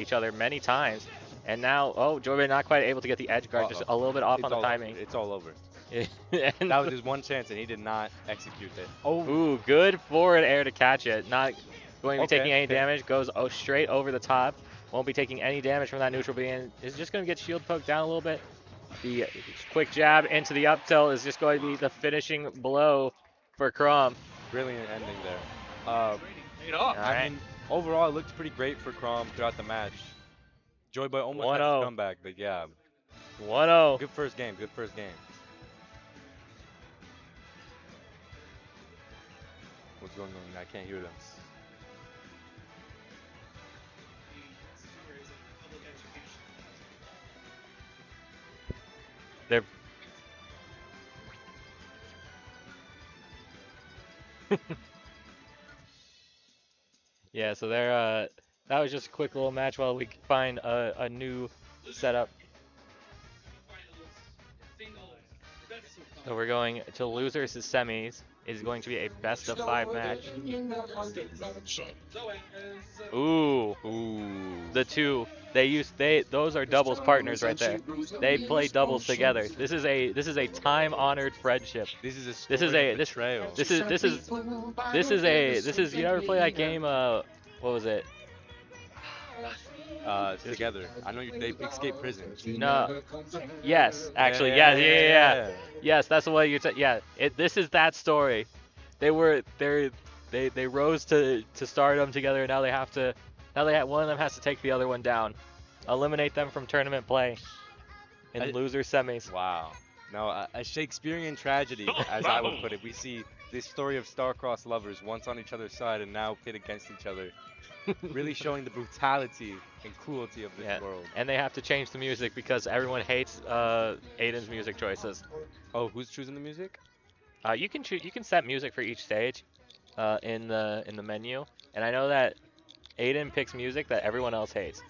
each other many times. And now, oh, Jordan not quite able to get the edge guard, just a little bit off on the timing. It's all over. And That was his one chance, and he did not execute it. Oh, ooh, good forward air to catch it. Not going to be taking any okay. damage. Goes straight over the top. Won't be taking any damage from that neutral being. Is just going to get shield poked down a little bit. The quick jab into the up tilt is just going to be the finishing blow for Crom. Brilliant ending there. Right. Mean, overall, it looked pretty great for Crom throughout the match. Joy Boy almost had his 1-0. comeback, but yeah. 1-0. Good first game, good first game. What's going on? I can't hear them. They're yeah, so they're that was just a quick little match while we find a new setup. So we're going to losers to semis. Is going to be a best of 5 match. Ooh, the two those are doubles partners right there. They play doubles together. This is a time-honored friendship. This is betrayal. This is you ever play that game? What was it? Together. I know they escaped prison. No. Yes, actually, yeah. Yes, that's the way you're saying. Yeah, this is that story. They rose to stardom together, and now one of them has to take the other one down, eliminate them from tournament play in loser semis. Wow. No, a Shakespearean tragedy, as I would put it. We see this story of star-crossed lovers, once on each other's side and now pit against each other. Really showing the brutality and cruelty of this world. And they have to change the music because everyone hates Aiden's music choices. Oh, who's choosing the music? You can set music for each stage in the menu, and I know that Aiden picks music that everyone else hates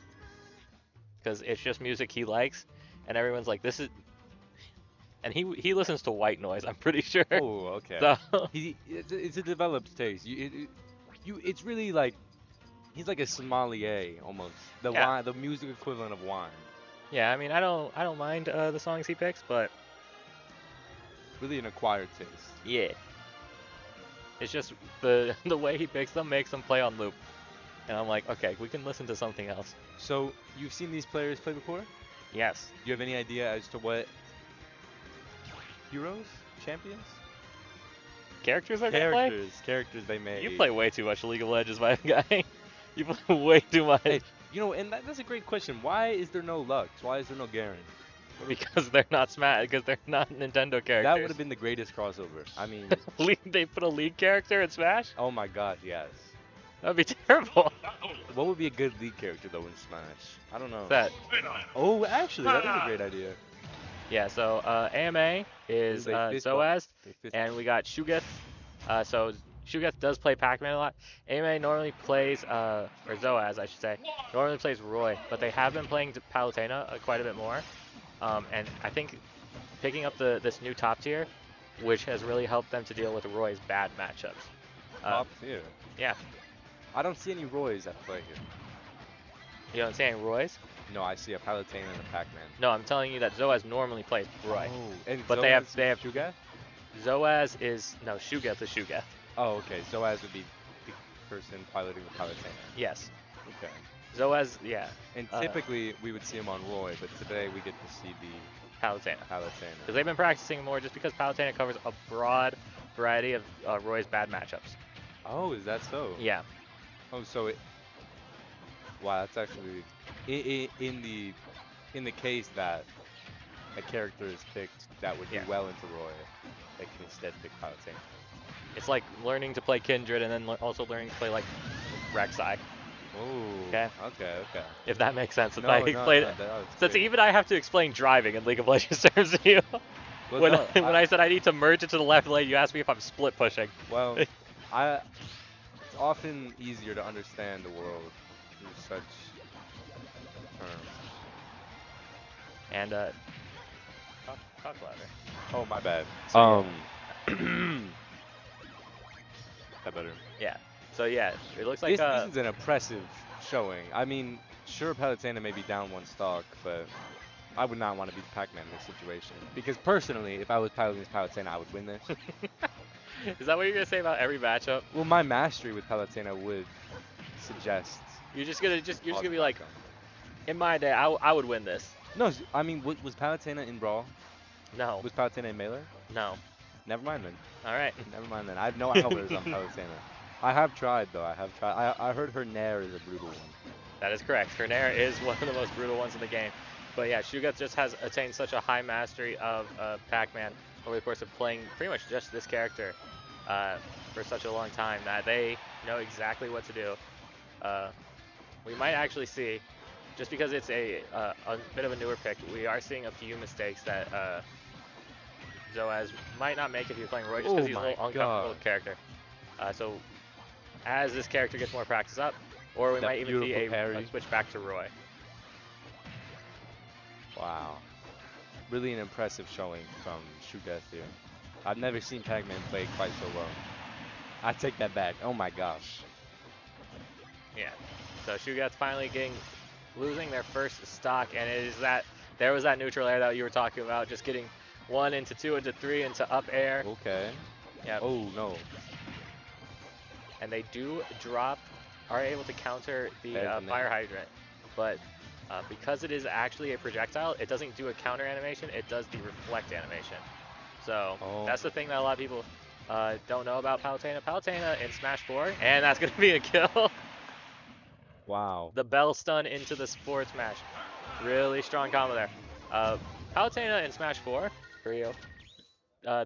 because it's just music he likes, and everyone's like, this is. And he listens to white noise, I'm pretty sure. Oh, okay. So it's a developed taste. It's really like. He's like a sommelier almost. Wine, the music equivalent of wine. Yeah, I mean, I don't mind the songs he picks, but really an acquired taste. Yeah. It's just the way he picks them makes them play on loop. And I'm like, okay, we can listen to something else. So, you've seen these players play before? Yes. Do you have any idea as to what heroes, champions? Characters they're gonna play? Characters they made. You play way too much League of Legends, my guy. You play way too much. Hey, and that's a great question. Why is there no Lux? Why is there no Garen? Because they're not Smash. Because they're not Nintendo characters. That would have been the greatest crossover. I mean, they put a League character in Smash? Oh my God, yes. That'd be terrible. What would be a good League character though in Smash? I don't know. That. Oh, actually, that is a great idea. Yeah. So AMA is Zoaz, and we got Shugeth. So Shugeth does play Pac-Man a lot. AMA normally plays, or Zoaz, I should say, normally plays Roy, but they have been playing Palutena quite a bit more. And I think picking up this new top tier, which has really helped them to deal with Roy's bad matchups. Top tier? Yeah. I don't see any Roys at play here. You don't see any Roys? No, I see a Palutena and a Pac-Man. No, I'm telling you that Zoaz normally plays Roy. Oh, and but Zoaz they have Shugeth? Zoaz is Shugeth is Shugeth. Oh, okay. Zoaz would be the person piloting the Palutena. Yes. Okay. Zoaz, yeah. And typically we would see him on Roy, but today we get to see the Palutena. Because they've been practicing more just because Palutena covers a broad variety of Roy's bad matchups. Oh, is that so? Yeah. Oh, so wow, that's actually in the case that a character is picked that would do well into Roy, they can instead pick Palutena. It's like learning to play Kindred and then also learning to play like Rek'Sai. Oh. Okay. Okay. If that makes sense. Since even I have to explain driving in League of Legends terms to you. Well, when I said I need to merge it to the left lane, you asked me if I'm split pushing. Well, it's often easier to understand the world through such terms. And talk louder. Oh, my bad. That better. Yeah. So yeah, it looks like this is an impressive showing. I mean, Sure, Palutena may be down one stock, but I would not want to be Pac-Man in this situation. Because personally, if I was piloting this Palutena, I would win this. Is that what you're gonna say about every matchup? Well, my mastery with Palutena would suggest. You're just gonna be like, outcome. in my day, I would win this. No, I mean, was Palutena in Brawl? No. Was Palutena in Melee? No. Never mind then. All right. Never mind then. I have no hours on Palutena. I have tried though. I have tried. I heard her Nair is a brutal one. That is correct. Her Nair is one of the most brutal ones in the game. But yeah, Shugat just has attained such a high mastery of Pac-Man over the course of playing pretty much just this character for such a long time that they know exactly what to do. We might actually see, just because it's a bit of a newer pick, we are seeing a few mistakes that Zoaz might not make if you're playing Roy, just because he's a little uncomfortable with the character. So as this character gets more practice up, or we might even see a switch back to Roy. Wow. Really an impressive showing from Shugat here. I've never seen Pac-Man play quite so well. I take that back. Oh my gosh. Yeah. So Shugat's finally losing their first stock, and it is there was that neutral air that you were talking about, just getting 1 into 2 into 3 into up air. Okay. Yeah. Oh no. And they are able to counter the fire hydrant, but because it is actually a projectile, it doesn't do a counter animation, it does the reflect animation. So that's the thing that a lot of people don't know about Palutena. Palutena in Smash 4, and that's going to be a kill. Wow. The bell stun into the forward smash. Really strong combo there. Palutena in Smash 4, Rio,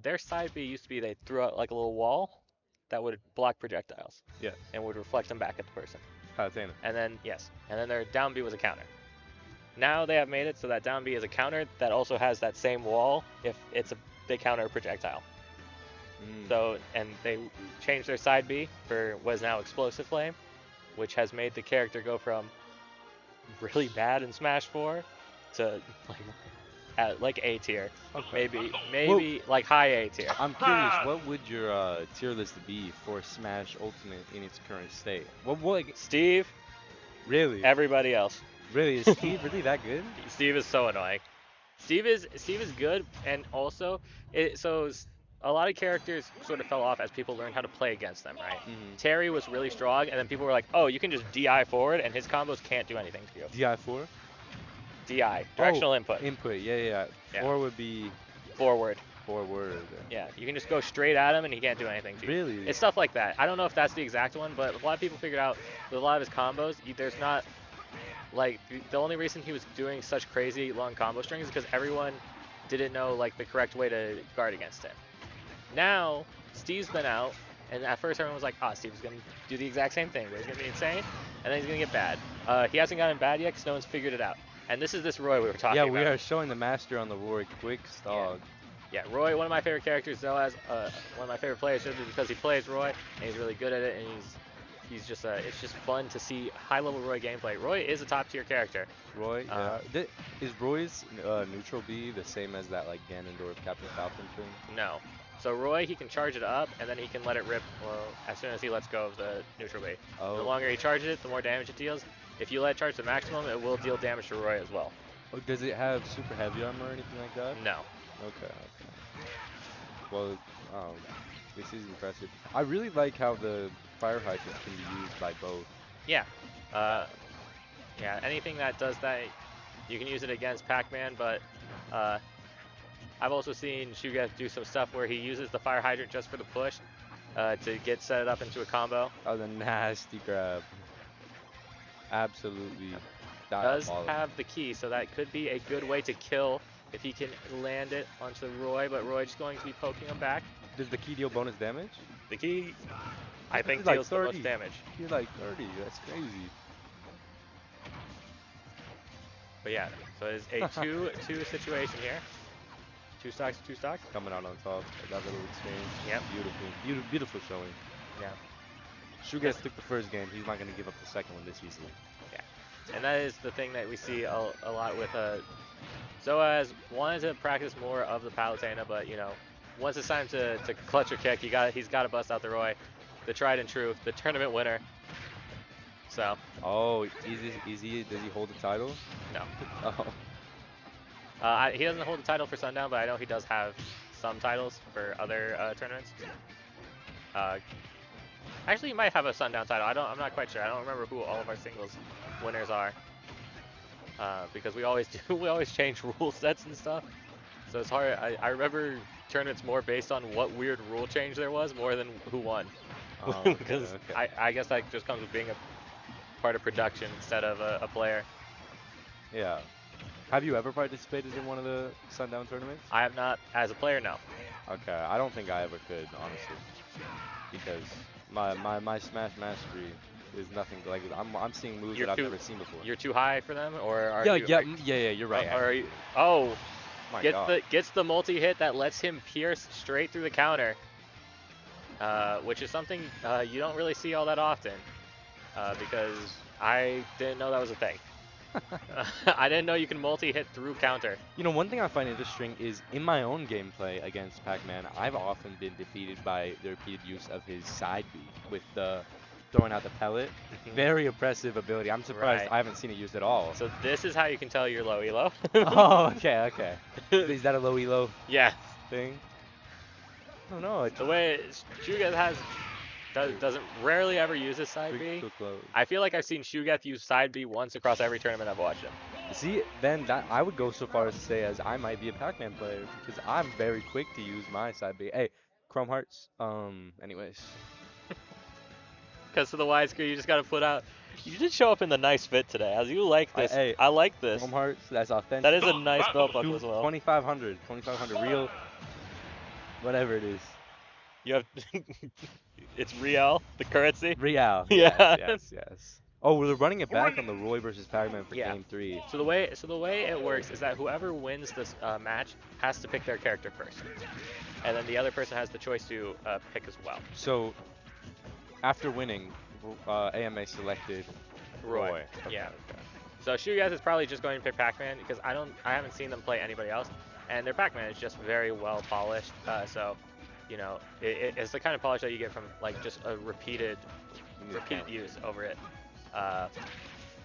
their side B used to be they threw out like a little wall that would block projectiles. Yes. And would reflect them back at the person. Palutena. And then, and then their down B was a counter. Now they have made it so that down B is a counter that also has that same wall if they counter a projectile. So, and they changed their side B for what is now Explosive Flame, which has made the character go from really bad in Smash 4 to like A tier. Okay. Maybe like high A tier. I'm curious, what would your tier list be for Smash Ultimate in its current state? Steve. Really? Everybody else. Really? Is Steve really that good? Steve is so annoying. Steve is good, and also so a lot of characters sort of fell off as people learned how to play against them, right? Terry was really strong, and then people were like, oh, you can just DI forward, and his combos can't do anything to you. DI4? DI, directional input. Input, yeah. 4 would be forward. Forward. Yeah, you can just go straight at him, and he can't do anything to you. Really? It's stuff like that. I don't know if that's the exact one, but a lot of people figured out with a lot of his combos, there's not, like, the only reason he was doing such crazy long combo strings is because everyone didn't know, like, the correct way to guard against him. Now, Steve's been out, and at first everyone was like, Steve's going to do the exact same thing, but he's going to be insane, and then he's going to get bad. He hasn't gotten bad yet because no one's figured it out. And this is this Roy we were talking about. Yeah, we are showing the master on the Roy quick stog. Yeah, Roy, one of my favorite characters, Zoaz, one of my favorite players, just because he plays Roy, and he's really good at it, and he's just it's just fun to see high-level Roy gameplay. Roy is a top-tier character. Roy, yeah. Is Roy's neutral B the same as that, like, Ganondorf Captain Falcon thing? No. So Roy, he can charge it up, and then he can let it rip as soon as he lets go of the neutral B. The longer he charges it, the more damage it deals. If you let it charge the maximum, it will deal damage to Roy as well. Oh, does it have super heavy armor or anything like that? No. Okay. Well, this is impressive. I really like how the fire hydrant can be used by both. Yeah. Yeah, anything that does that, you can use it against Pac-Man, but I've also seen Shugat do some stuff where he uses the fire hydrant just for the push to get set up into a combo. Oh, the nasty grab. Absolutely. Does have the key, so that could be a good way to kill if he can land it onto Roy, but Roy just going to be poking him back. Does the key deal bonus damage? The key, I think, deals the most damage. He's like 30, that's crazy. But yeah, so it's a 2-2 situation here. 2 stocks, 2 stocks. Coming out on top, that little exchange. Yep. Beautiful showing. Yeah. Shugat took the first game, he's not going to give up the second one this easily. Yeah. And that is the thing that we see a lot with Zoaz wanted to practice more of the Palutena, but, you know, once it's time to clutch or kick, he's got to bust out the Roy, the tried and true, the tournament winner. So, Oh, is he? Does he hold the title? no. Oh, He doesn't hold the title for Sundown, but I know he does have some titles for other tournaments. Uh, Actually, he might have a Sundown title. I'm not quite sure. I don't remember who all of our singles winners are. Because we always do. We always change rule sets and stuff. So it's hard. I remember tournaments more based on what weird rule change there was more than who won. oh, okay, Because okay. I guess that just comes with being a part of production instead of a player. Yeah. Have you ever participated in one of the Sundown tournaments? I have not, as a player, no. Okay, I don't think I ever could, honestly, because my Smash mastery is nothing like I'm seeing moves You're that I've too never seen before. you're too high for them, or are Yeah, you? yeah, yeah, you're right, Are actually. you? Oh, My God. gets the multi hit that lets him pierce straight through the counter, which is something you don't really see all that often, because I didn't know that was a thing. I didn't know you can multi hit through counter. You know, one thing I find interesting is in my own gameplay against Pac-Man, I've often been defeated by the repeated use of his side B with the throwing out the pellet. Very oppressive ability. I'm surprised Right. I haven't seen it used at all. So this is how you can tell you're low elo. Oh, okay, okay. Is that a low elo Yeah. thing? Oh no, it's The way Shugeth doesn't rarely ever use his side B. too close. I feel like I've seen Shugeth use side B once across every tournament I've watched him. See, then that I would go so far as to say as I might be a Pac-Man player because I'm very quick to use my side B. Hey, Chrome Hearts. Anyways. Because to the widescreen, you just got to put out. You did show up in the nice fit today. As you like this, Hey, I like this. Chrome Hearts, that's authentic. That is a nice belt buckle as well. 2,500 real, whatever it is. You have, it's Real, the currency. Real. Yeah. Yes. Oh, we're running it back on the Roy versus Pac-Man for Yeah. game 3. So the way it works is that whoever wins this match has to pick their character first, and then the other person has the choice to pick as well. So, after winning, AMA selected Roy. Okay, Yeah. okay. So Shugeth is probably just going to pick Pac-Man because I haven't seen them play anybody else, and their Pac-Man is just very well polished. So, you know, it's the kind of polish that you get from like just a repeated use over it.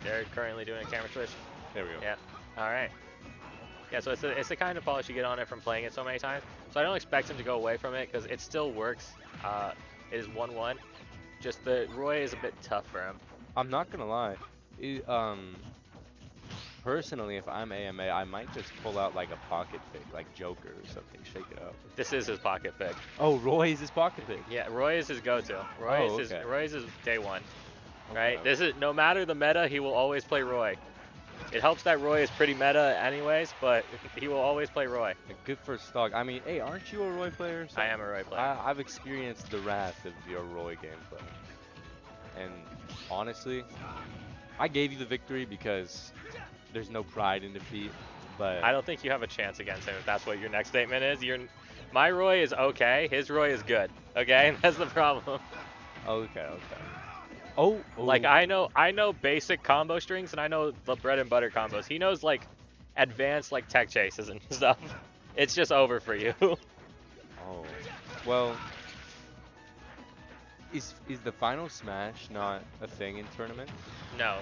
They're currently doing a camera switch. There we go. Yeah. All right. Yeah. So it's the kind of polish you get on it from playing it so many times. So I don't expect him to go away from it because it still works. It is 1-1. Just the Roy is a bit tough for him. I'm not gonna lie. Personally, if I'm AMA, I might just pull out like a pocket pick, like Joker or something, shake it up. This is his pocket pick. Oh, Roy is his pocket pick. Yeah, Roy is his go-to. Roy is his day one. Right? Okay. This is no matter the meta, he will always play Roy. It helps that Roy is pretty meta anyways, but he will always play Roy. Good for stock. I mean, hey, aren't you a Roy player? I am a Roy player. I've experienced the wrath of your Roy gameplay. And honestly, I gave you the victory because there's no pride in defeat, but I don't think you have a chance against him if that's what your next statement is. My Roy is okay, his Roy is good. Okay? That's the problem. okay. Oh, like I know basic combo strings and I know the bread and butter combos. He knows like advanced like tech chases and stuff. It's just over for you. Oh. Well, is the final smash not a thing in tournaments? No.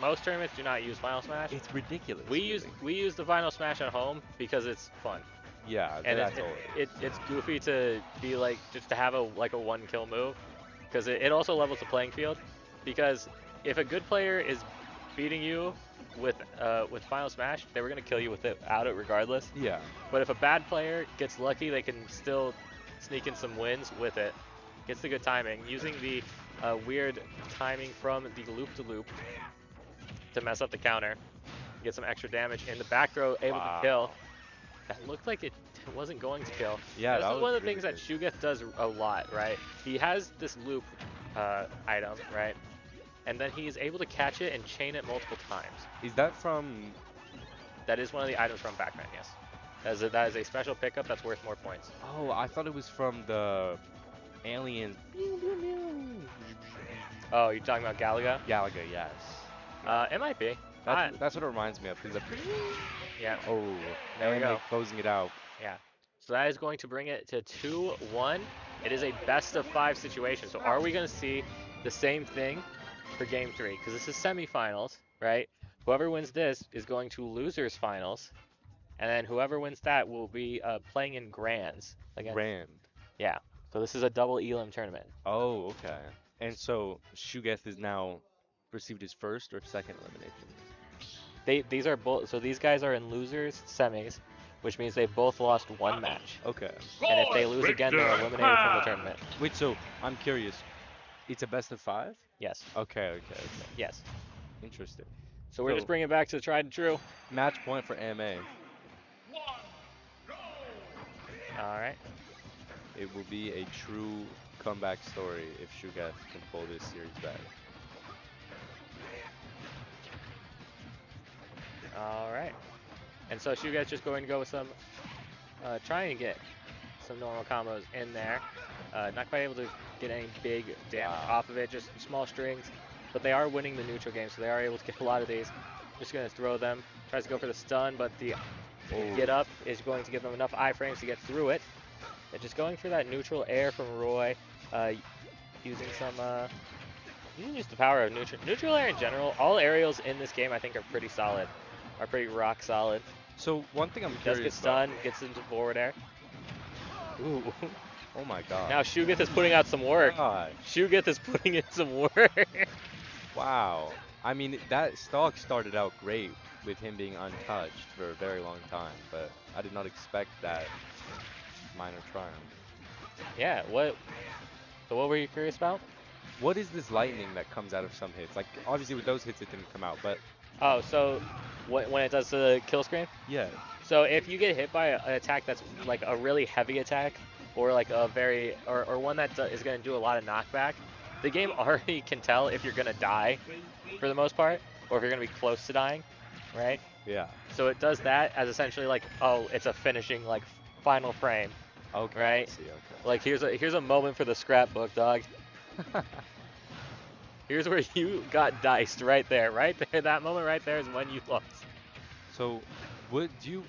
Most tournaments do not use final smash. It's ridiculous. We use the final smash at home because it's fun. Yeah, and that's all it's goofy to be like just to have a one kill move because it also levels the playing field because if a good player is beating you with final smash, they were gonna kill you without it regardless. Yeah. But if a bad player gets lucky, they can still sneak in some wins with it. Gets the good timing using the weird timing from the loop to loop to mess up the counter. Get some extra damage in the back throw, able to kill. That looked like it wasn't going to kill. Yeah, this that is was one of the really things that Shugeth does a lot, right? He has this loop item, right? And then he is able to catch it and chain it multiple times. Is that from... That is one of the items from Pac-Man, yes. That is a special pickup that's worth more points. Oh, I thought it was from the aliens. Oh, you're talking about Galaga? Galaga, yes. It might be. That's what it reminds me of. Yeah. Oh, there we go. Closing it out. Yeah. So that is going to bring it to 2-1. It is a best of 5 situation. So are we going to see the same thing for Game 3, because this is semifinals, right? Whoever wins this is going to losers finals, and then whoever wins that will be playing in grands. Grand. Yeah. So this is a double elim tournament. Oh, okay. And so Shugeth is now received his first or second elimination. These are both. So these guys are in losers semis, which means they both lost one match. Okay. And if they lose again, they're eliminated from the tournament. Wait, so I'm curious. It's a best of 5? Yes. Okay. Yes. Interesting. So we're just bringing it back to the tried and true. Match point for AMA. All right. It will be a true comeback story if Shugeth can pull this series back. All right. And so Shugeth's just going to go with some, trying to get some normal combos in there. Not quite able to get any big damage off of it, just small strings. But they are winning the neutral game, so they are able to get a lot of these. Just going to throw them. Tries to go for the stun, but the get up is going to give them enough iframes to get through it. They're just going for that neutral air from Roy, using some, using just the power of neutral air in general. All aerials in this game I think are pretty solid, are pretty rock solid. So one thing I'm Does curious get stunned, gets into forward air. Ooh. Oh my god. Now Shugeth is putting out some work. God. Shugeth is putting in some work. Wow. I mean, that stock started out great with him being untouched for a very long time, but I did not expect that minor triumph. Yeah, what? So what were you curious about? What is this lightning that comes out of some hits? Like, obviously with those hits it didn't come out, but... Oh, so when it does the kill screen? Yeah. So if you get hit by an attack that's like a really heavy attack, or like a very, or one that is going to do a lot of knockback, the game already can tell if you're going to die for the most part, or if you're going to be close to dying, right? Yeah. So it does that as essentially like, oh, it's a finishing like final frame. Okay. Right? I see, okay. Like here's a moment for the scrapbook, dog. Here's where you got diced right there. That moment right there is when you lost. So, did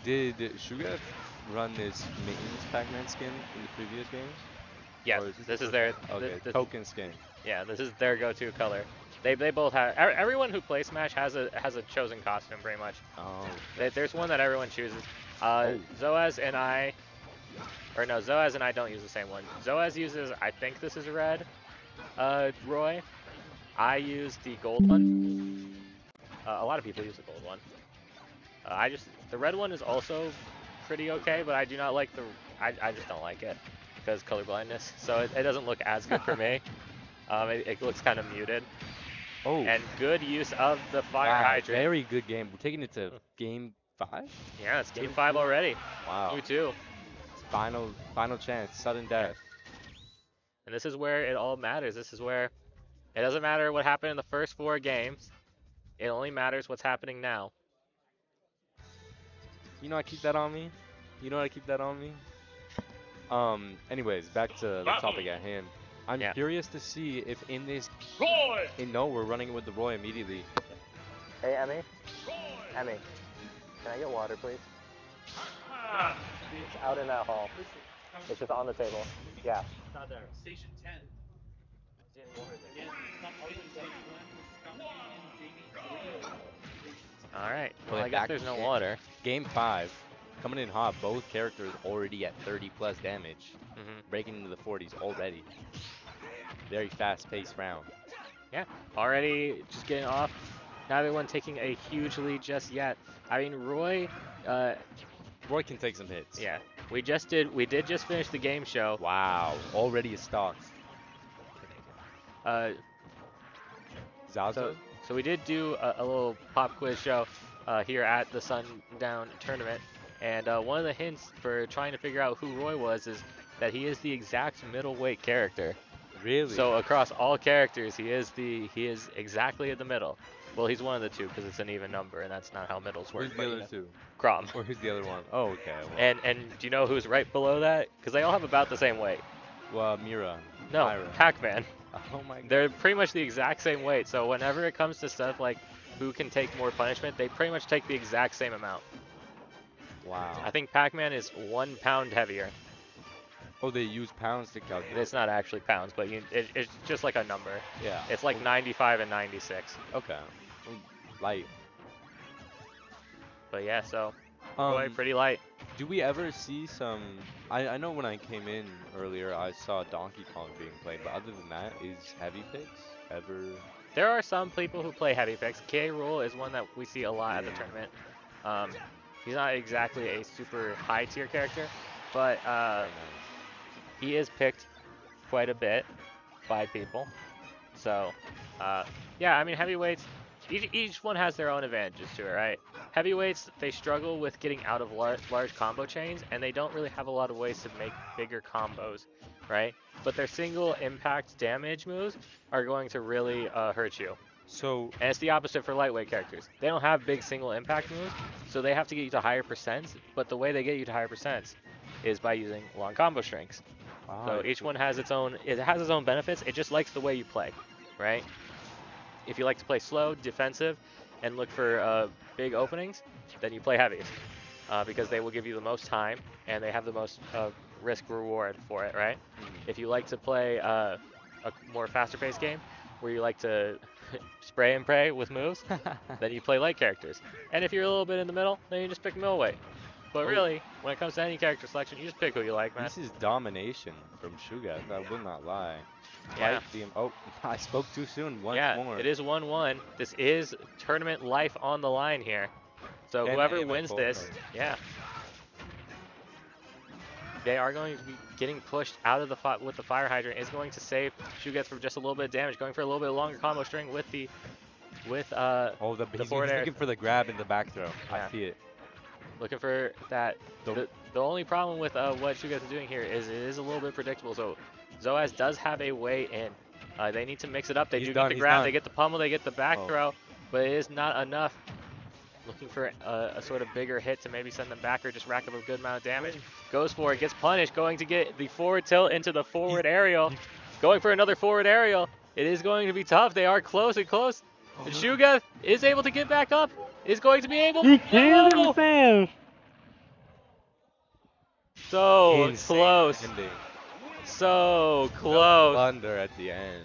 Shugeth run this maintenance Pac-Man skin in the previous games? Yeah, this is their token skin. Yeah, this is their go-to color. They both have, everyone who plays Smash has a chosen costume pretty much. Oh. There's one that everyone chooses. Zoaz and I, or no, Zoaz and I don't use the same one. Zoaz uses, I think this is red, Roy. I use the gold one. A lot of people use the gold one. The red one is also pretty okay, but I do not like I just don't like it because color blindness. So it doesn't look as good for me. It looks kind of muted. Oh. And good use of the fire hydrant. Very good game. We're taking it to game 5? Yeah, it's game 5 already. Wow. Me too. Final chance, sudden death. And this is where it all matters. This is where it doesn't matter what happened in the first 4 games. It only matters what's happening now. You know I keep that on me? Anyways, back to the topic at hand. I'm curious to see if in this... Roy! No, we're running it with the Roy immediately. Hey, Emmy? Emmy, can I get water, please? It's out in that hall. It's just on the table. Yeah. It's not there. Station 10. Alright, well I guess there's no water. Game 5, coming in hot, both characters already at 30 plus damage. Breaking into the 40s already. Very fast-paced round. Yeah, already just getting off. Not everyone taking a huge lead just yet. I mean, Roy can take some hits. Yeah, we did just finish the game show. Wow, already a stock. Zaza? So we did do a little pop quiz show here at the Sundown tournament, and one of the hints for trying to figure out who Roy was is that he is the exact middleweight character. Really? So across all characters, he is exactly in the middle. Well, he's one of the two because it's an even number, and that's not how middles work. Who's the other two? Crom. Or who's the other one? Oh, okay. Well. And do you know who's right below that? Because they all have about the same weight. Well, Mira. No, Myra. Pac-Man. Oh my god. They're pretty much the exact same weight. So whenever it comes to stuff like who can take more punishment, they pretty much take the exact same amount. Wow. I think Pac-Man is 1 pound heavier. Oh, they use pounds to calculate. It's not actually pounds, but it's just like a number. Yeah. It's like 95 and 96. Okay. Light. But yeah, so pretty light. Do we ever see some? I know when I came in earlier, I saw Donkey Kong being played, but other than that, is heavy picks ever? There are some people who play heavy picks. K. Rool is one that we see a lot at the tournament. He's not exactly a super high tier character, but he is picked quite a bit by people. So, yeah, I mean, heavyweights, each one has their own advantages to it, right? Heavyweights, they struggle with getting out of large combo chains, and they don't really have a lot of ways to make bigger combos, right? But their single impact damage moves are going to really hurt you. So, and it's the opposite for lightweight characters. They don't have big single impact moves, so they have to get you to higher percents, but the way they get you to higher percents is by using long combo strings. So each one has its own benefits. It just likes the way you play, right? If you like to play slow, defensive, and look for big openings, then you play heavies because they will give you the most time and they have the most risk reward for it, right? If you like to play a more faster paced game where you like to spray and pray with moves, then you play light characters. And if you're a little bit in the middle, then you just pick middleweight. But really, when it comes to any character selection, you just pick who you like, man. This is domination from Shuga, I will not lie. Yeah. Oh, I spoke too soon. Once more. It is 1-1. This is tournament life on the line here. So whoever wins this, they are going to be getting pushed out of the with the fire hydrant. Is going to save Shuga from just a little bit of damage, going for a little bit longer combo string with the the forward air. Looking for the grab in the back throw. I see it. Looking for that. The only problem with what Shuga is doing here is it is a little bit predictable. So Zoaz does have a way in. They need to mix it up. They do get the grab, they get the pummel, they get the back throw, but it is not enough. Looking for a sort of bigger hit to maybe send them back or just rack up a good amount of damage. Goes for it, gets punished, going to get the forward tilt into the forward aerial. Going for another forward aerial. It is going to be tough. They are close and close. And Shuga is able to get back up. Is going to be able. He killed himself. So close. So close. Thunder at the end.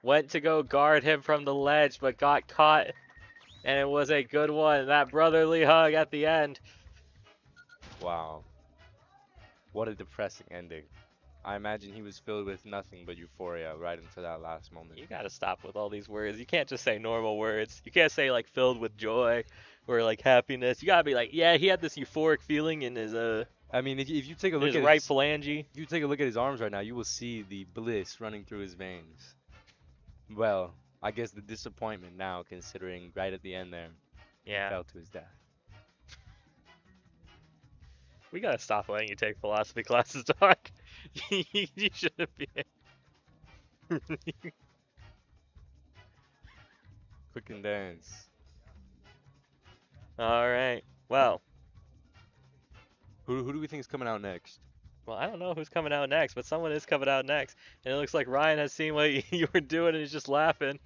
Went to go guard him from the ledge, but got caught. And it was a good one. That brotherly hug at the end. Wow. What a depressing ending. I imagine he was filled with nothing but euphoria right into that last moment. You gotta stop with all these words. You can't just say normal words. You can't say like filled with joy or like happiness. You gotta be like, yeah, he had this euphoric feeling in his I mean, if you take a look his at right phalange. If you take a look at his arms right now, you will see the bliss running through his veins. Well, I guess the disappointment now, considering right at the end there, he fell to his death. We gotta stop letting you take philosophy classes, dog. You shouldn't be. Quick and dance. All right. Well. Who do we think is coming out next? Well, I don't know who's coming out next, but someone is coming out next. And it looks like Ryan has seen what you were doing and he's just laughing.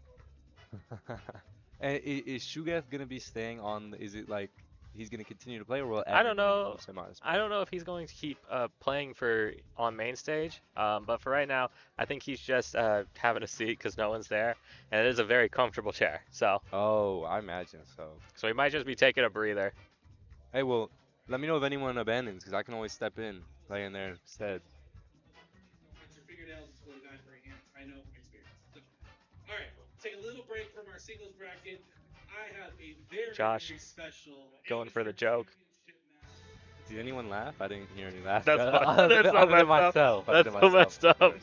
And is Shuga gonna be staying on? Is it like he's gonna continue to play, or will I don't know. I don't know if he's going to keep playing on main stage. But for right now, I think he's just having a seat because no one's there, and it is a very comfortable chair. So. Oh, I imagine so. So he might just be taking a breather. Hey, well, let me know if anyone abandons, because I can always step in, play in there instead. I know from experience. So, all right, take a little break from our singles bracket. I have a very, very special. Going for the joke. Did anyone laugh? I didn't hear any laugh. That's myself. That's so messed up.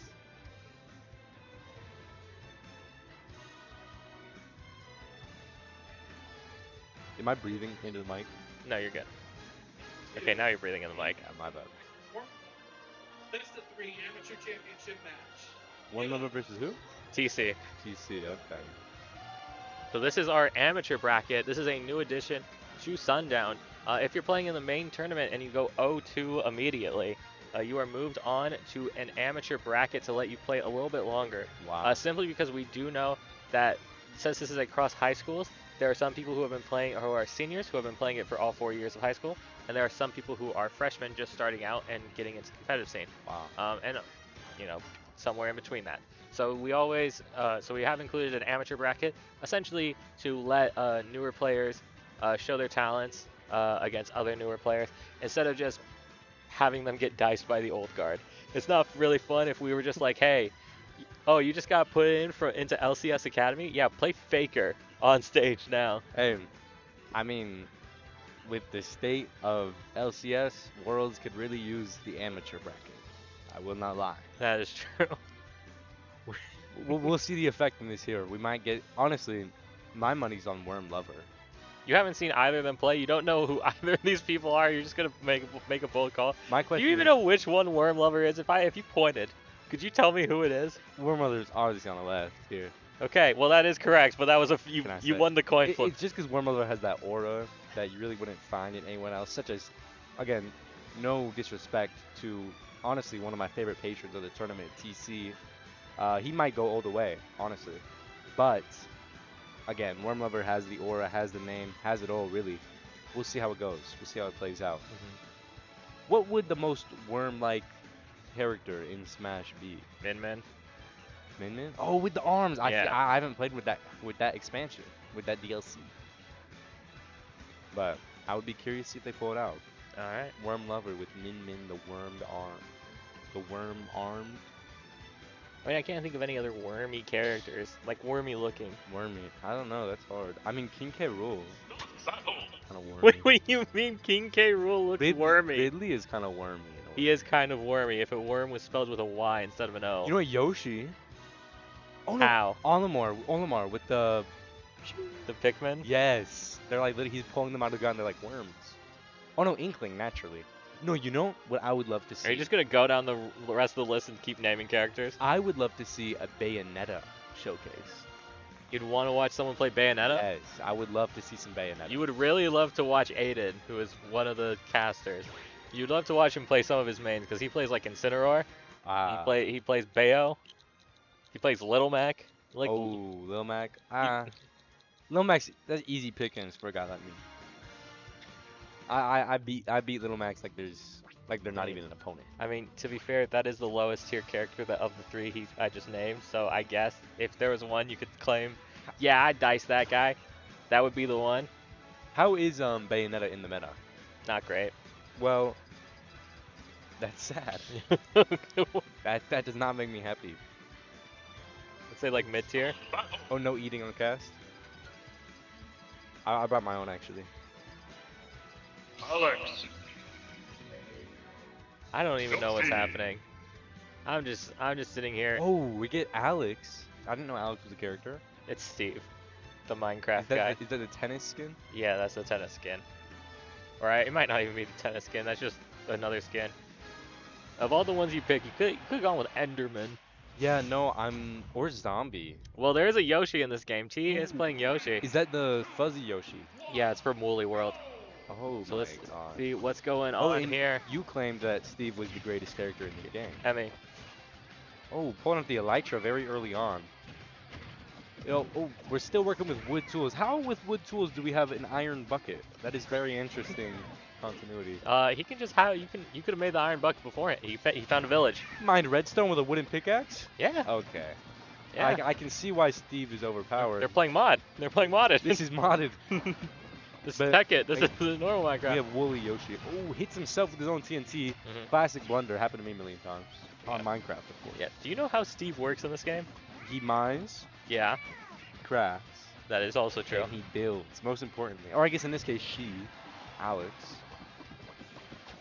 Am I breathing into the mic? No, you're good. Okay, now you're breathing in the mic. Yeah, my bad. Best of 3 amateur championship match. One member versus who? TC. TC, okay. So this is our amateur bracket. This is a new addition to Sundown. If you're playing in the main tournament and you go 0-2 immediately, you are moved on to an amateur bracket to let you play a little bit longer. Wow. Simply because we do know that since this is across high schools, there are some people who have been playing, who are seniors, who have been playing it for all 4 years of high school, and there are some people who are freshmen just starting out and getting into the competitive scene. Wow. And you know, somewhere in between that. So we always, so we have included an amateur bracket, essentially to let newer players show their talents against other newer players, instead of just having them get diced by the old guard. It's not really fun if we were just like, hey, oh, you just got put in into LCS Academy? Yeah, play Faker on stage now. Hey, I mean, with the state of LCS, Worlds could really use the amateur bracket. I will not lie. That is true. We'll see the effect in this here. We might get, honestly, my money's on Worm Lover. You haven't seen either of them play. You don't know who either of these people are. You're just gonna make a bold call. My Do question you even know which one Worm Lover is? If you pointed, could you tell me who it is? Worm Lover is obviously on the left here. Okay, well that is correct, but that was Can I you say? won the coin flip. It's just because Worm Lover has that aura that you really wouldn't find in anyone else. Such as, again, no disrespect to honestly one of my favorite patrons of the tournament, TC. He might go all the way, honestly, but again, Worm Lover has the aura, has the name, has it all, really. We'll see how it goes. We'll see how it plays out. What would the most worm-like character in Smash be? Min Min. Min Min? Oh, with the arms. Yeah. I haven't played with that expansion, with that DLC. But I would be curious to see if they pull it out. All right. Worm Lover with Min Min, the wormed arm. The worm arm. I mean, I can't think of any other wormy characters, like wormy looking. Wormy. I don't know. That's hard. I mean, King K. Rool. Kind of wormy. What do you mean King K. Rool looks wormy? Ridley is kind of wormy. He is kind of wormy if a worm was spelled with a Y instead of an O. You know what, Yoshi? Oh no. How? Olimar with the... The Pikmin? Yes. They're like, he's pulling them out of the gun. They're like worms. Oh no, Inkling, naturally. No, you know what I would love to see? Are you just going to go down the rest of the list and keep naming characters? I would love to see a Bayonetta showcase. You'd want to watch someone play Bayonetta? Yes, I would love to see some Bayonetta. You would really love to watch Aiden, who is one of the casters. You'd love to watch him play some of his mains, because he plays like Incineroar. He plays Bayo. He plays Little Mac. Like, oh, Lil Mac. Lil Mac's, that's easy pickings for a guy like me. I beat Little Max like they're not even an opponent. I mean, to be fair, that is the lowest tier character of the three I just named. So I guess if there was one you could claim, yeah, I'd dice that guy. That would be the one. How is Bayonetta in the meta? Not great. Well, that's sad. that does not make me happy. Let's say like mid tier. Oh, no eating on cast. I brought my own actually. Alex. I don't even know what's happening. I'm just sitting here. Oh, we get Alex. I didn't know Alex was a character. It's Steve, the Minecraft guy. Is that a tennis skin? Yeah, that's the tennis skin. Or it might not even be the tennis skin. That's just another skin. Of all the ones you pick, you could have gone with Enderman. Yeah, no, or Zombie. Well, there is a Yoshi in this game. T is playing Yoshi. Is that the fuzzy Yoshi? Yeah, it's from Woolly World. Oh, so my let's God. see what's going on here. You claimed that Steve was the greatest character in the game. Emmy. Oh, pulling up the Elytra very early on. Oh, we're still working with wood tools. How with wood tools do we have an iron bucket? That is very interesting continuity. He can just have, you could have made the iron bucket beforehand. He found a village. Mind redstone with a wooden pickaxe? Yeah. Okay. Yeah. I can see why Steve is overpowered. They're playing mod. They're playing modded. This is modded. This is Tekkit. This is the normal Minecraft. We have Woolly Yoshi. Oh, hits himself with his own TNT. Classic blunder. Happened to me a million times. On Minecraft, of course. Yeah. Do you know how Steve works in this game? He mines. Yeah. Crafts. That is also true. And he builds, most importantly. Or I guess in this case, she, Alex.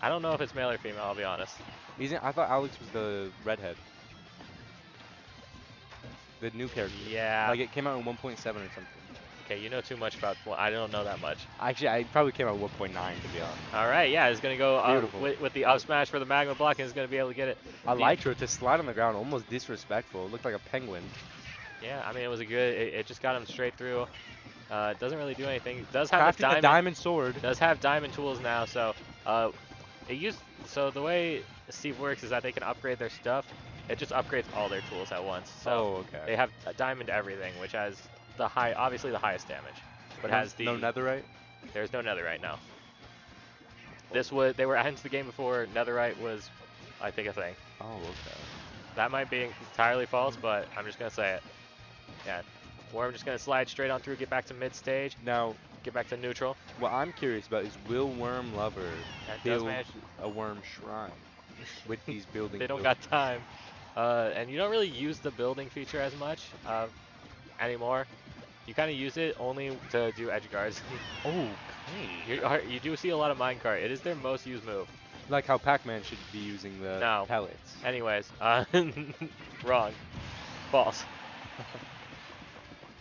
I don't know if it's male or female, I'll be honest. I thought Alex was the redhead. The new character. Yeah. Like it came out in 1.7 or something. Okay, you know too much about. Well, I don't know that much. Actually, I probably came out 1.9 to be honest. All right, yeah, it's gonna go with the up smash for the magma block, and is gonna be able to get it. Elytra to slide on the ground, almost disrespectful. It looked like a penguin. Yeah, I mean it was a good. It just got him straight through. It doesn't really do anything. It does have the diamond sword. Does have diamond tools now, so so the way Steve works is that they can upgrade their stuff. It just upgrades all their tools at once. So okay. They have a diamond everything, which has obviously the highest damage. but has the no netherite. There's no netherite now. They were into the game before netherite was, I think, a thing. Oh, okay. That might be entirely false, but I'm just gonna say it. Yeah. Worm just gonna slide straight on through, get back to mid stage, Now, get back to neutral. what I'm curious about is, will Worm Lover does build manage- a worm shrine with these building? They don't got time. And you don't really use the building feature as much anymore. You kind of use it only to do edge guards. Okay. You do see a lot of minecart. It is their most used move. Like how Pac-Man should be using the No. pellets. Anyways, wrong. False.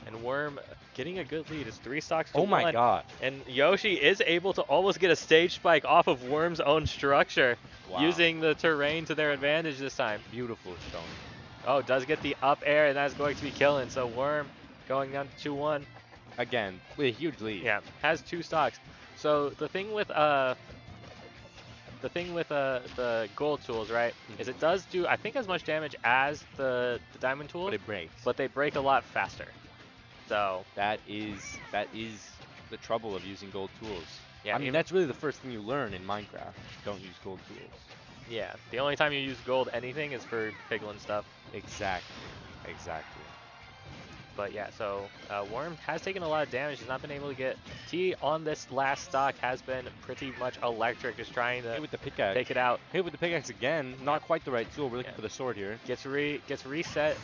And Worm getting a good lead. It's 3 stocks to 1. Oh my god. And Yoshi is able to almost get a stage spike off of Worm's own structure, Wow. using the terrain to their advantage this time. Beautiful showing. Oh, does get the up air, and that's going to be killing. So Worm going down to 2-1. Again, with a huge lead. Yeah, has 2 stocks. So the thing with the gold tools, right, is it does do, I think, as much damage as the diamond tools, But it breaks. but they break a lot faster. So that is the trouble of using gold tools. yeah, I mean, that's really the first thing you learn in Minecraft. Don't use gold tools. yeah, the only time you use gold anything is for piglin stuff. Exactly. But yeah, so Worm has taken a lot of damage. He's not been able to get T on this last stock. Has been pretty much electric, just trying to Hit with the pickaxe. take it out. Hit with the pickaxe again. Not quite the right tool. We're looking Yeah. for the sword here. Gets reset.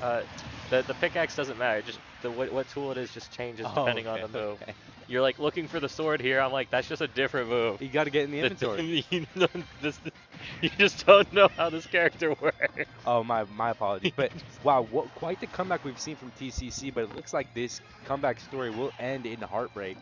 The pickaxe doesn't matter. Just what tool it is just changes depending on the move. Okay. You're like looking for the sword here. I'm like, that's just a different move. You got to get in the inventory. You just don't know how this character works. Oh, my apologies. But wow, quite the comeback we've seen from TCC. But it looks like this comeback story will end in heartbreak.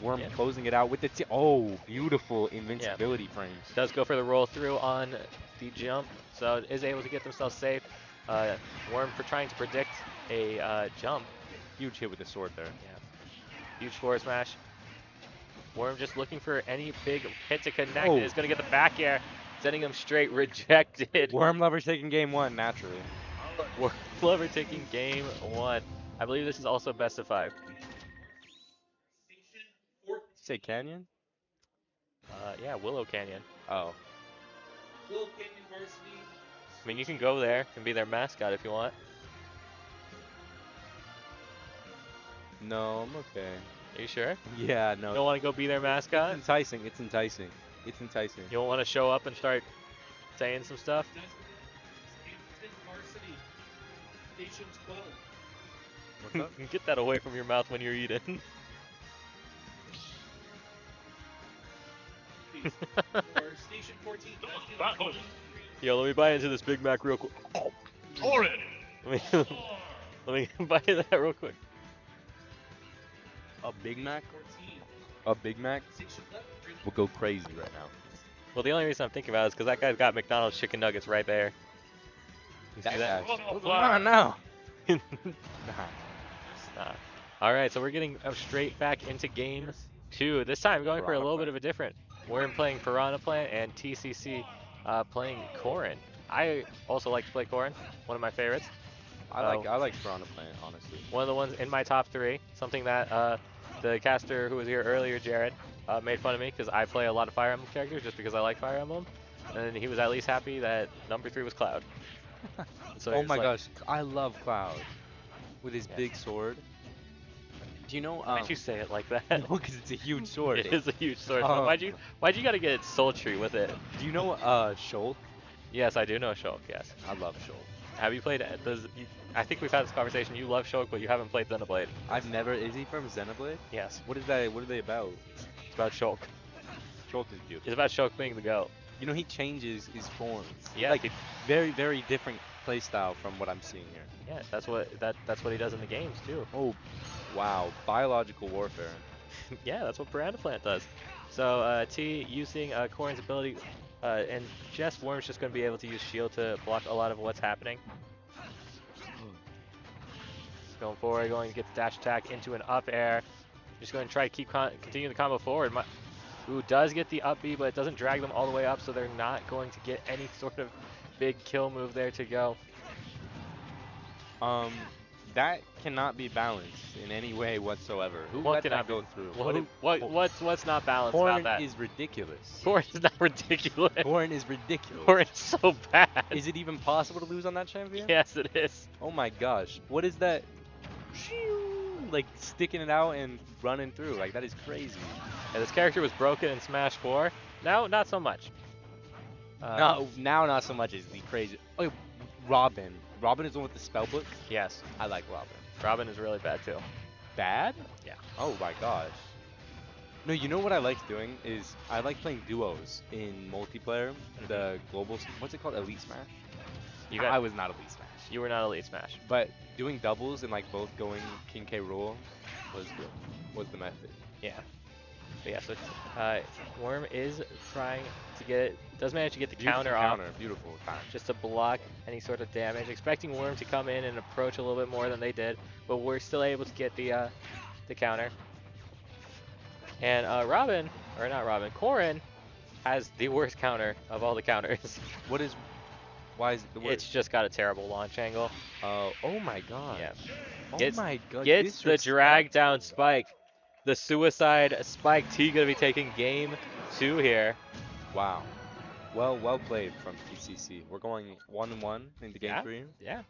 Worm closing it out with the beautiful invincibility frames. Does go for the roll through on the jump, so is able to get themselves safe. Worm for trying to predict a jump. Huge hit with the sword there. Yeah. Huge forward smash. Worm just looking for any big hit to connect. Oh. Is going to get the back air, sending him straight rejected. Worm Lover's taking game 1 naturally. Worm Lover taking game 1. I believe this is also best of 5. Say Canyon? Yeah, Willow Canyon. Oh. Willow Canyon Varsity. I mean, you can go there and be their mascot if you want. No, I'm okay. Are you sure? Yeah, You no. don't want to go be their It's mascot? enticing. It's enticing. It's enticing. You don't want to show up and start saying some stuff? Hampton Varsity. Station 12. What's up? Get that away from your mouth when you're eating. Or Station 14. Yo, let me buy into this Big Mac real quick. Orange. Let me buy into that real quick. A Big Mac? 14. A Big Mac Station 11. will go crazy right now. Well, the only reason I'm thinking about it is because that guy's got McDonald's chicken nuggets right there. You see that? Come on now. All right, so we're getting straight back into game 2. This time going for a little bit of a different. Worm playing Piranha Plant and TCC playing Corrin. I also like to play Corrin, one of my favorites. I like Piranha Plant, honestly. One of the ones in my top 3. Something that the caster who was here earlier, Jared, made fun of me because I play a lot of Fire Emblem characters just because I like Fire Emblem. And he was at least happy that number 3 was Cloud. So Oh my gosh, I love Cloud with his big sword. Do you know? Why'd you say it like that? No, because it's a huge sword. It is a huge sword. Oh. Why'd you gotta get sultry with it? Do you know Shulk? Yes, I do know Shulk. Yes. I love Shulk. Have you played? I think we've had this conversation. You love Shulk, but you haven't played Xenoblade. I've never. Is he from Xenoblade? Yes. What is that? What are they about? It's about Shulk. Shulk is beautiful. It's about Shulk being the goat. You know, he changes his forms. Yeah. Like a very, very different playstyle from what I'm seeing here. Yeah, that's what he does in the games too. Oh, wow. Biological warfare. Yeah, that's what Piranha Plant does. So T using Corrin's ability, and Worm's just going to be able to use shield to block a lot of what's happening. Going forward, going to get the dash attack into an up air. Just going to try to continue the combo forward. Who does get the up B, but it doesn't drag them all the way up, so they're not going to get any sort of big kill move there to go. That cannot be balanced in any way whatsoever. Who What let cannot that go be? through? What's not balanced about Corn that? is ridiculous. Corn is not ridiculous. Corn is ridiculous. Corn is so bad. Is it even possible to lose on that champion? Yes, it is. Oh my gosh. What is that? Like sticking it out and running through. Like that is crazy. Yeah, this character was broken in Smash 4. Now, not so much. No, now not so much is the crazy. Oh, Robin. Robin is the one with the spell book. Yes, I like Robin. Robin is really bad too. Bad? Yeah. Oh my gosh. No, you know what I like doing is I like playing duos in multiplayer. The global, what's it called? Elite Smash. I was not Elite Smash. You were not Elite Smash. But doing doubles and like both going King K. Rool was good. Was the method. Yeah. But yeah, so Worm is trying to does manage to get the counter off. Beautiful counter. Just to block any sort of damage. Expecting Worm to come in and approach a little bit more than they did, but we're still able to get the counter. And Corrin has the worst counter of all the counters. Why is it the worst? It's just got a terrible launch angle. Oh my god. Yeah. Oh my god. Gets the drag down spike. The suicide spike T gonna be taking game 2 here. Wow. Well played from TCC. We're going 1-1 into game 3. Yeah.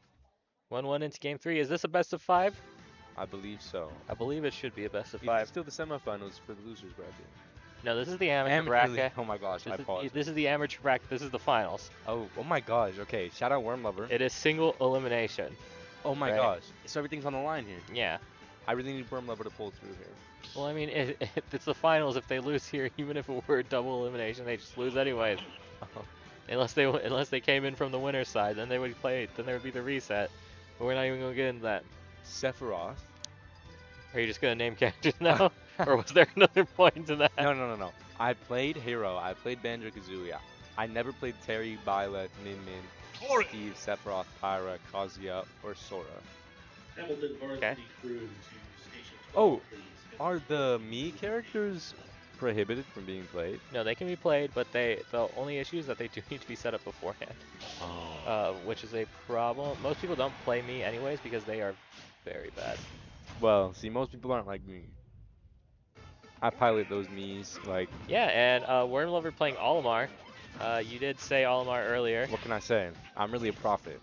1-1 into game 3. Is this a best of 5? I believe so. I believe it should be a best of 5. It's still the semifinals for the losers bracket. No, this is the amateur bracket. Oh my gosh, I paused. This is the amateur bracket. This is the finals. Oh my gosh. Okay, shout out Worm Lover. It is single elimination. Oh my gosh. So everything's on the line here. Yeah. I really need Worm Lover to pull through here. Well, I mean, if it's the finals, if they lose here, even if it were double elimination, they just lose anyways. Unless they came in from the winner's side, then they would play. Then there would be the reset. But we're not even gonna get into that. Sephiroth. Are you just gonna name characters now, or was there another point to that? No. I played Hero. I played Banjo-Kazooie. I never played Terry, Violet, Min Min, Steve, Sephiroth, Pyra, Kazuya, or Sora. Hamilton varsity crew to station 12, Oh, please. are the Mii characters prohibited from being played? No, they can be played, but the only issue is that they do need to be set up beforehand, which is a problem. Most people don't play me anyways because they are very bad. Well, see, most people aren't like me. I pilot those Mii's, like... Yeah, and Worm Lover playing Olimar. You did say Olimar earlier. What can I say? I'm really a prophet.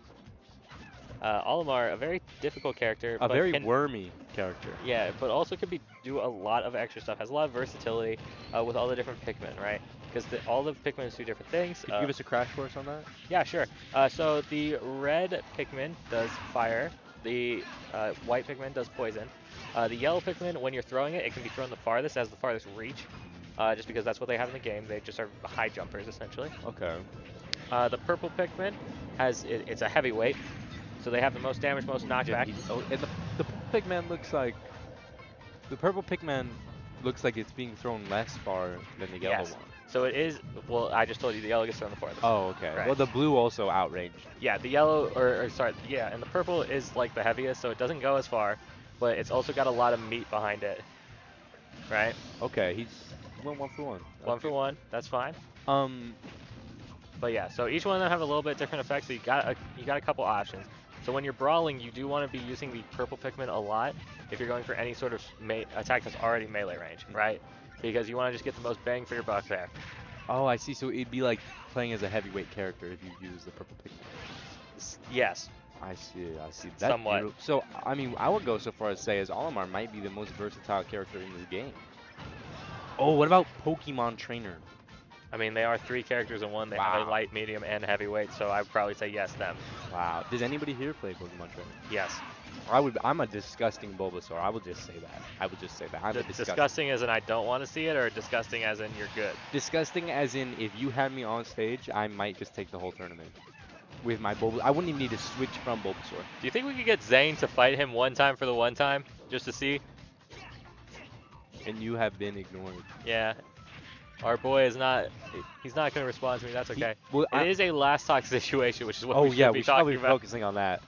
Olimar, a very difficult character. A very wormy character. Yeah, but also can do a lot of extra stuff. Has a lot of versatility with all the different Pikmin, right? Because all the Pikmin do different things. Could you give us a crash course on that? Yeah, sure. So the red Pikmin does fire. The white Pikmin does poison. The yellow Pikmin, when you're throwing it, it can be thrown the farthest, has the farthest reach. Just because that's what they have in the game. They just are high jumpers, essentially. Okay. The purple Pikmin it's a heavyweight. So they have the most damage, most knockback. And the purple Pikmin looks like it's being thrown less far than the yellow one. So it is, well, I just told you the yellow gets thrown the farthest. Oh, okay. Right. Well, the blue also outranged. Yeah, the yellow, and the purple is like the heaviest, so it doesn't go as far, but it's also got a lot of meat behind it. Right? Okay, he's went 1 for 1. One for one, that's fine. But yeah, so each one of them have a little bit different effects, so you got a couple options. So when you're brawling, you do want to be using the purple Pikmin a lot if you're going for any sort of attack that's already melee range, right? Because you want to just get the most bang for your buck there. Oh, I see. So it'd be like playing as a heavyweight character if you use the purple Pikmin. Yes. I see. That's somewhat. Beautiful. So, I mean, I would go so far as to say as Olimar might be the most versatile character in this game. Oh, what about Pokemon Trainer? I mean, they are 3 characters in one. They have a light, medium, and heavyweight, so I would probably say yes, them. Wow. Does anybody here play Pokemon Trainer? Yes. I'm a disgusting Bulbasaur. I would just say that. I'm a disgusting as in I don't want to see it, or disgusting as in you're good? Disgusting as in if you had me on stage, I might just take the whole tournament. With my Bulbasaur. I wouldn't even need to switch from Bulbasaur. Do you think we could get Zane to fight him one time for the one time? Just to see? And you have been ignored. Yeah. Our boy is not, he's not going to respond to me, that's okay. It is a last talk situation, which is what we should be talking about. Focusing on that.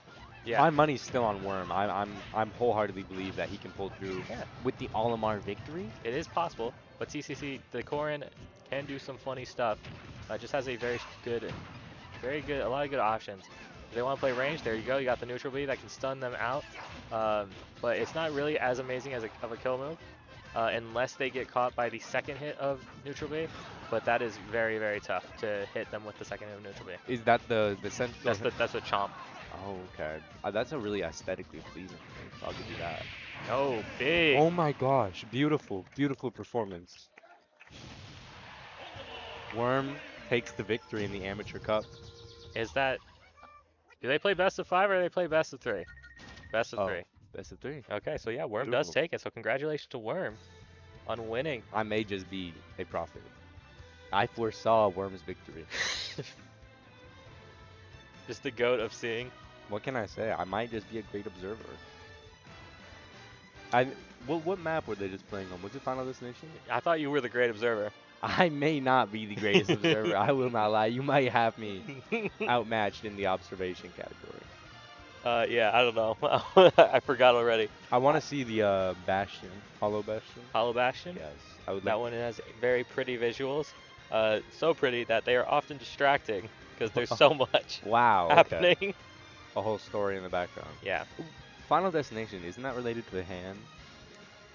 Yeah. My money's still on Worm. I'm wholeheartedly believe that he can pull through with the Olimar victory. It is possible, but TCC, the Corrin can do some funny stuff. Just has a a lot of good options. If they want to play range, there you go. You got the neutral B that can stun them out. But it's not really as amazing as of a kill move unless they get caught by the second hit of neutral B. But that is very, very tough to hit them with the second hit of neutral B. Is that the central? That's what chomp. Oh, okay. That's a really aesthetically pleasing thing. So I'll give you that. Oh, big. Oh my gosh, beautiful, beautiful performance. Worm takes the victory in the Amateur Cup. Is that... Do they play best of 5 or do they play best of 3? Best of 3. Best of 3. Okay, so yeah, Worm Beautiful. does take it. So congratulations to Worm on winning. I may just be a prophet. I foresaw Worm's victory. Just the goat of seeing. What can I say? I might just be a great observer. What map were they just playing on? Was it Final Destination? I thought you were the great observer. I may not be the greatest observer. I will not lie. You might have me outmatched in the observation category. Yeah, I don't know. I forgot already. I want to see the Bastion, Hollow Bastion. Hollow Bastion? Yes, I would. That one has very pretty visuals. So pretty that they are often distracting because there's so much happening. Okay. A whole story in the background. Yeah. Final Destination, isn't that related to the hand?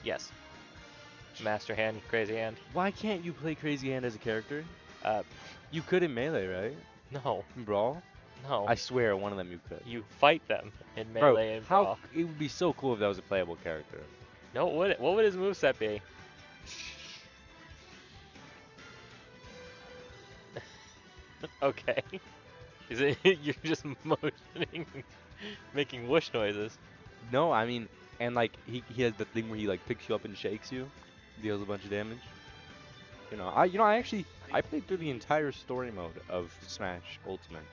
Yes. Master Hand, Crazy Hand. Why can't you play Crazy Hand as a character? Uh, You could in Melee, right? no. In Brawl? No. I swear, one of them you could. You fight them in Bro, Melee and Brawl. it would be so cool if that was a playable character. No, what would his moveset be? Okay. Is it you're just motioning, making whoosh noises? No, I mean, and like he has the thing where he like picks you up and shakes you, deals a bunch of damage. I played through the entire story mode of Smash Ultimate.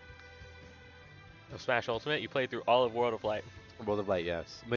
Of Smash Ultimate, you played through all of World of Light. World of Light, yes.